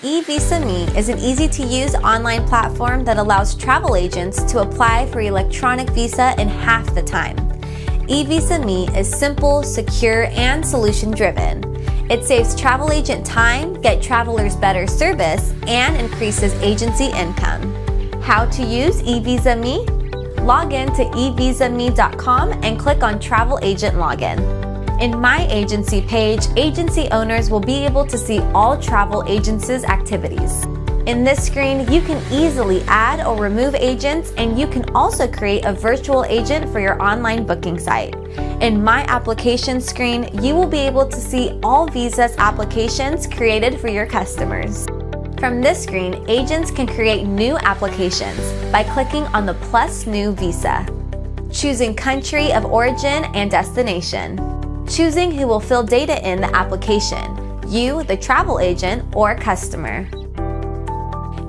eVisaMe is an easy-to-use online platform that allows travel agents to apply for electronic visa in half the time. eVisaMe is simple, secure, and solution-driven. It saves travel agent time, gets travelers better service, and increases agency income. How to use eVisaMe? Log in to eVisaMe.com and click on Travel Agent Login. In My Agency page, agency owners will be able to see all travel agents' activities. In this screen, you can easily add or remove agents, and you can also create a virtual agent for your online booking site. In My Application screen, you will be able to see all Visa's applications created for your customers. From this screen, agents can create new applications by clicking on the plus New Visa, choosing country of origin and destination, choosing who will fill data in the application, you, the travel agent, or customer.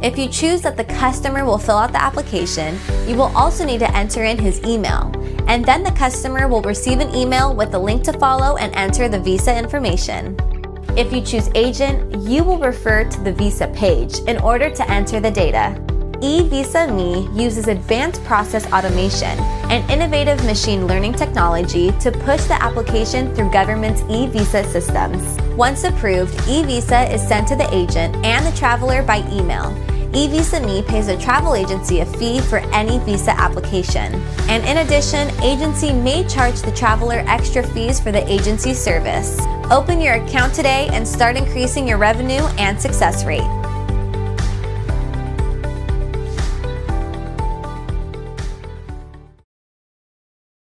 If you choose that the customer will fill out the application, you will also need to enter in his email, and then the customer will receive an email with the link to follow and enter the visa information. If you choose agent, you will refer to the visa page in order to enter the data. eVisaMe uses advanced process automation and innovative machine learning technology to push the application through government's e-visa systems. Once approved, e-visa is sent to the agent and the traveler by email. eVisaMe pays a travel agency a fee for any visa application. And in addition, agency may charge the traveler extra fees for the agency service. Open your account today and start increasing your revenue and success rate.